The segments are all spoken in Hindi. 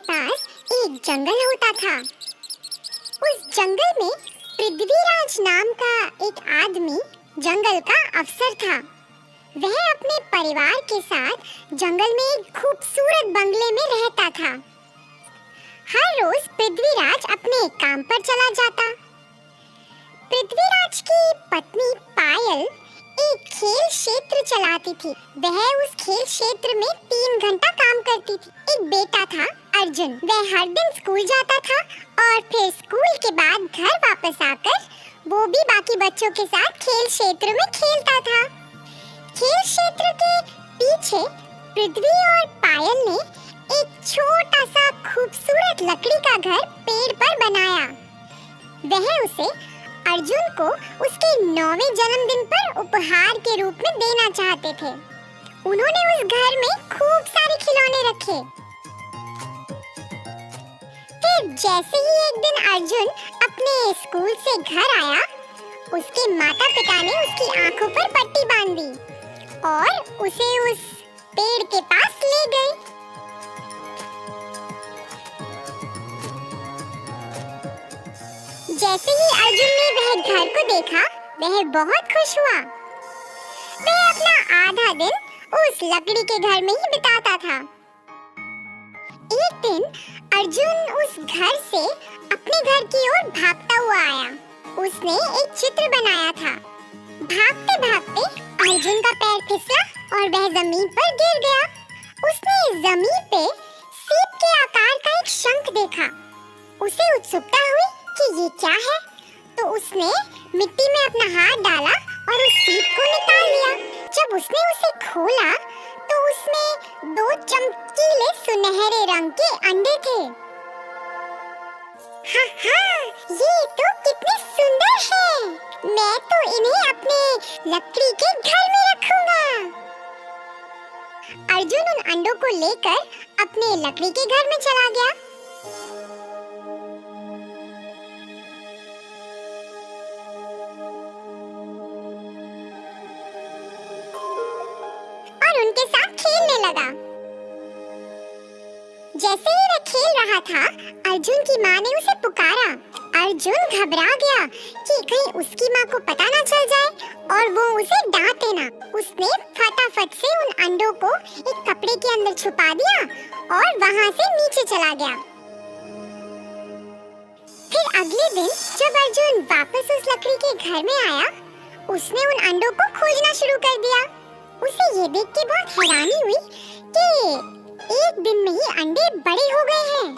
पास एक जंगल होता था। उस जंगल में पृथ्वीराज नाम का एक आदमी जंगल का अफसर था। वह अपने परिवार के साथ जंगल में एक खूबसूरत बंगले में रहता था। हर रोज पृथ्वीराज अपने काम पर चला जाता। पृथ्वीराज की पत्नी पायल एक खेल क्षेत्र चलाती थी। वह उस खेल क्षेत्र में 3 घंटा काम करती थी। एक बेटा था अर्जुन। वह हर दिन स्कूल जाता था और फिर स्कूल के बाद घर वापस आकर वो भी बाकी बच्चों के साथ खेल क्षेत्र में खेलता था। खेल क्षेत्र के पीछे पृथ्वी और पायल ने एक छोटा सा खूबसूरत लकड़ी का घर पेड़ पर बनाया। वह उसे अर्जुन को उसके 9वें जन्मदिन पर उपहार के रूप में देना चाहते थे। उन्होंने उस घर में खूब सारे खिलौने रखे। फिर जैसे ही एक दिन अर्जुन अपने स्कूल से घर आया, उसके माता-पिता ने उसकी आंखों पर पट्टी बांध दी और उसे उस पेड़ के पास ले गए। जैसे ही अर्जुन ने वह घर को देखा, वह बहुत खुश हुआ। वह अपना आधा दिन उस लकड़ी के घर में ही बिताता था। एक दिन अर्जुन उस घर से अपने घर की ओर भागता हुआ आया। उसने एक चित्र बनाया था। भागते भागते अर्जुन का पैर फिसला और वह जमीन पर गिर गया। उसने जमीन पे सीप के आकार का एक शंख देखा। उसे उत्सुकता हुई कि ये क्या है, तो उसने मिट्टी में अपना हाथ डाला और उस सीप को निकाल लिया। जब उसने उसे खोला तो उसमें 2 चमकीले सुनहरे रंग के अंडे थे। हाँ, ये तो कितने सुंदर हैं। मैं तो इन्हें अपने लकड़ी के घर में रखूंगा। अर्जुन उन अंडों को लेकर अपने लकड़ी के घर में चला गया। उनके साथ खेलने लगा। जैसे ही वह खेल रहा था, अर्जुन की माँ ने उसे पुकारा। अर्जुन घबरा गया कि कहीं उसकी माँ को पता ना चल जाए और वो उसे डांटे ना। उसने फटाफट से उन अंडों को एक कपड़े के अंदर छुपा दिया और वहाँ से नीचे चला गया। फिर अगले दिन जब अर्जुन वापस उस लकड़ी के घर में आया, उसने उन अंडों को खोजना शुरू कर दिया। उसे ये देख के बहुत हैरानी हुई कि एक दिन में ही अंडे बड़े हो गए हैं।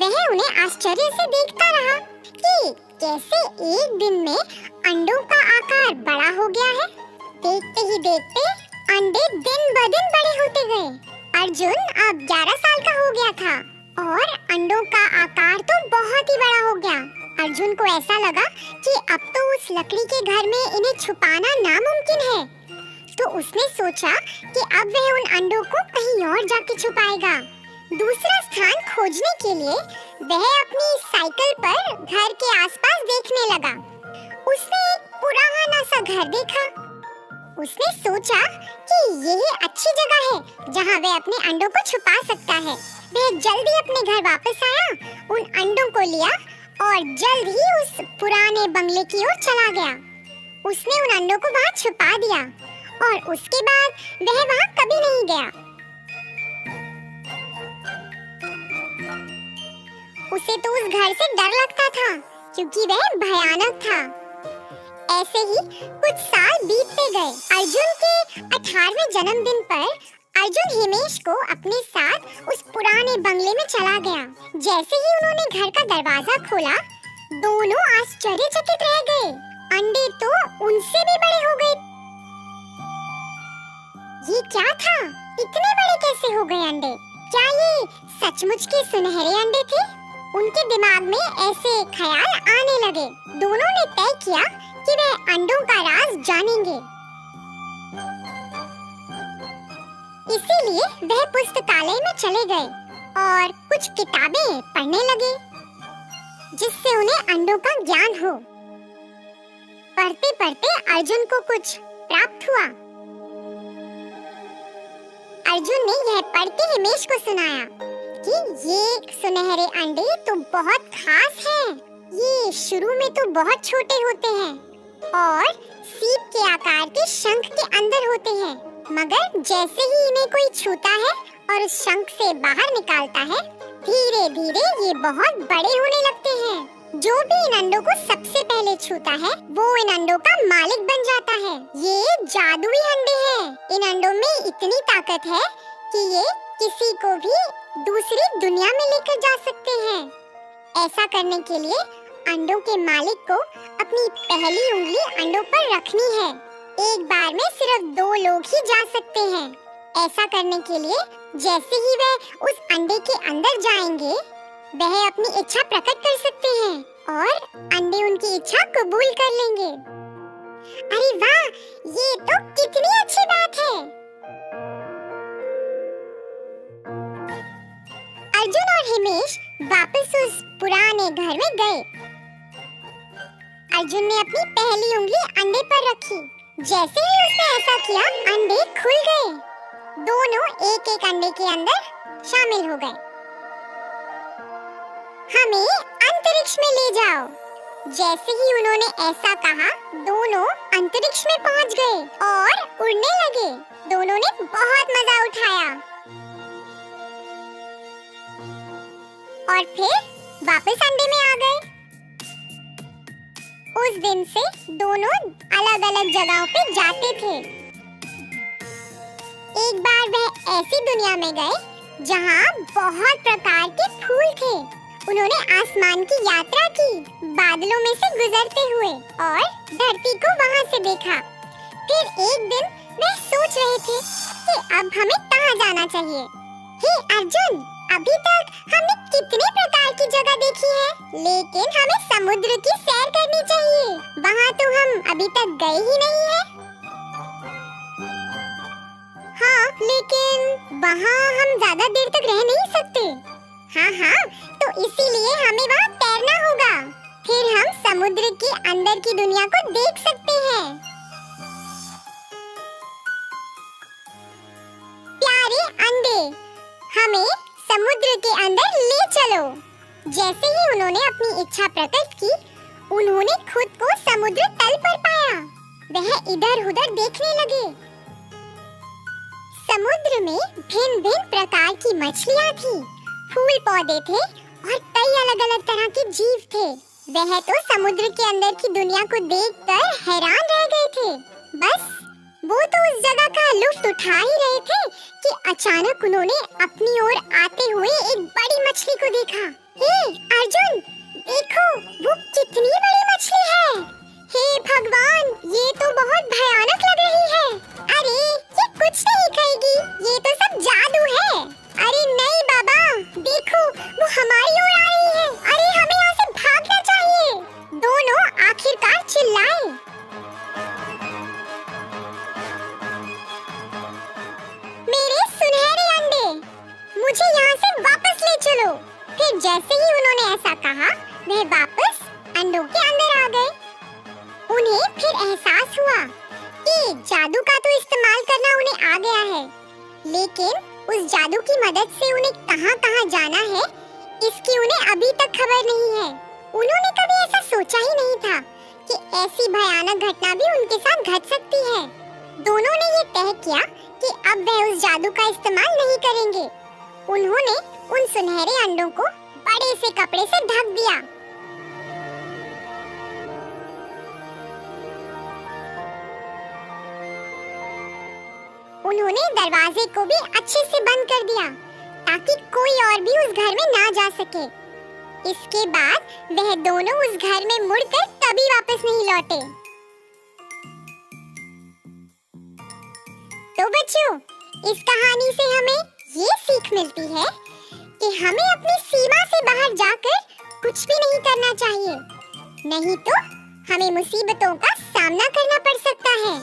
वह उन्हें आश्चर्य से देखता रहा कि कैसे एक दिन में अंडों का आकार बड़ा हो गया है। देखते ही देखते अंडे दिन ब दिन बड़े होते गए। अर्जुन अब 11 साल का हो गया था और अंडों का आकार तो बहुत ही बड़ा हो गया। अर्जुन को ऐसा लगा कि अब तो उस लकड़ी के घर में इन्हें छुपाना नामुमकिन है। तो उसने सोचा कि अब वह उन अंडों को कहीं और जाके छुपाएगा। दूसरा स्थान खोजने के लिए वह अपनी साइकिल पर घर के आसपास देखने लगा। उसने एक पुराना सा घर देखा। उसने सोचा कि यह अच्छी जगह है जहां वह अपने अंडों को छुपा सकता है। वह जल्दी अपने घर वापस आया, उन अंडों को लिया और जल्द ही उस पुराने बंगले की ओर चला गया। उसने उन अंडों को वहां छुपा दिया और उसके बाद वह वहां कभी नहीं गया। उसे तो उस घर से डर लगता था क्योंकि वह भयानक था। ऐसे ही कुछ साल बीतते गए। अर्जुन के 18वें जन्मदिन पर अर्जुन हिमेश को अपने साथ उस पुराने बंगले में चला गया। जैसे ही उन्होंने घर का दरवाजा खोला, दोनों आश्चर्यचकित रह गए। अंडे तो उनसे भी बड़े हो गए। ये क्या था? इतने बड़े कैसे हो गए अंडे? क्या ये सचमुच के सुनहरे अंडे थे? उनके दिमाग में ऐसे ख्याल आने लगे। दोनों ने तय किया कि वह अंडों का राज जानेंगे। इसीलिए वह पुस्तकालय में चले गए और कुछ किताबें पढ़ने लगे जिससे उन्हें अंडों का ज्ञान हो। पढ़ते पढ़ते अर्जुन को कुछ प्राप्त हुआ। अर्जुन ने यह पढ़ के हिमेश को सुनाया कि ये सुनहरे अंडे तो बहुत खास हैं। ये शुरू में तो बहुत छोटे होते हैं और सीप के आकार के शंख के अंदर होते हैं, मगर जैसे ही इन्हें कोई छूता है और उस शंख से बाहर निकालता है, धीरे धीरे ये बहुत बड़े होने लगते हैं। जो भी इन अंडों को सबसे पहले छूता है वो इन अंडों का मालिक बन जाता है। ये जादुई अंडे हैं। इन अंडों में इतनी ताकत है कि ये किसी को भी दूसरी दुनिया में लेकर जा सकते हैं। ऐसा करने के लिए अंडों के मालिक को अपनी पहली उंगली अंडों पर रखनी है। एक बार में सिर्फ 2 लोग ही जा सकते हैं। ऐसा करने के लिए जैसे ही वह उस अंडे के अंदर जाएंगे, वह अपनी इच्छा प्रकट कर सकते हैं और अंडे उनकी इच्छा कबूल कर लेंगे। अरे वाह, ये तो कितनी अच्छी बात है। अर्जुन और हिमेश वापस उस पुराने घर में गए। अर्जुन ने अपनी पहली उंगली अंडे पर रखी। जैसे ही उसने ऐसा किया, अंडे खुल गए। दोनों एक एक अंडे के अंदर शामिल हो गए। हमें अंतरिक्ष में ले जाओ। जैसे ही उन्होंने ऐसा कहा, दोनों अंतरिक्ष में पहुंच गए और उड़ने लगे। दोनों ने बहुत मजा उठाया और फिर वापस अंडे में आ गए। उस दिन से दोनों अलग-अलग जगहों पे जाते थे। एक बार वह ऐसी दुनिया में गए जहाँ बहुत प्रकार के फूल थे। उन्होंने आसमान की यात्रा की, बादलों में से गुजरते हुए, और धरती को वहाँ से देखा। फिर एक दिन वह सोच रहे थे कि अब हमें कहाँ जाना चाहिए। हे अर्जुन, अभी तक हमने कितने प्रकार की जगह देखी है, लेकिन हमें समुद्र की सैर करनी चाहिए। वहाँ तो हम अभी तक गए ही नहीं हैं। हाँ, लेकिन वहाँ हम ज्यादा देर तक रह नहीं सकते। हाँ, तो इसीलिए हमें वहाँ तैरना होगा। फिर हम समुद्र के अंदर की दुनिया को देख सकते हैं। प्यारे अंडे, हमें समुद्र के अंदर ले चलो। जैसे ही उन्होंने अपनी इच्छा प्रकट की, उन्होंने खुद को समुद्र तल पर पाया। वह इधर-उधर देखने लगे। समुद्र में भिन्न-भिन्न प्रकार की मछलियाँ थी, फूल पौधे थे और कई अलग-अलग तरह के जीव थे। वह तो समुद्र के अंदर की दुनिया को देखकर हैरान रह गए थे। बस वो तो उस जगह का लुत्फ उठा ही रहे थे कि अचानक उन्होंने अपनी ओर आते हुए एक बड़ी मछली को देखा। हे अर्जुन, देखो वो कितनी बड़ी मछली है। हे भगवान, ये तो बहुत भयानक लग रही है। अरे ये कुछ नहीं खाएगी, ये तो सब जादू है। अरे नहीं बाबा, देखो वो हमारी ओर आ रही है। अरे हमें यहाँ से भागना चाहिए। दोनों आखिरकार चिल्लाए। मेरे सुनहरे अंडे, मुझे यहाँ से वापस ले चलो। फिर जैसे ही उन्होंने ऐसा कहा, वह वापस अंडों के अंदर आ गए। उन्हें फिर एहसास हुआ कि जादू का तो इस्तेमाल करना उन्हें आ गया है, लेकिन उस जादू की मदद से उन्हें कहां-कहां जाना है, इसकी उन्हें अभी तक खबर नहीं है। उन्होंने कभी ऐसा सोचा ही नहीं था कि ऐसी भयानक घटना भी उनके साथ घट सकती है। दोनों ने ये तय किया कि अब वह उस जादू का इस्तेमाल नहीं करेंगे। उन्होंने उन सुनहरे अंडों को बड़े से कपड़े से ढक दिया। उन्होंने दरवाजे को भी अच्छे से बंद कर दिया ताकि कोई और भी उस घर में ना जा सके। इसके बाद वह दोनों उस घर में मुड़कर कभी वापस नहीं लौटे। तो बच्चों, इस कहानी से हमें ये सीख मिलती है कि हमें अपनी सीमा से बाहर जाकर कुछ भी नहीं करना चाहिए, नहीं तो हमें मुसीबतों का सामना करना पड़ सकता है।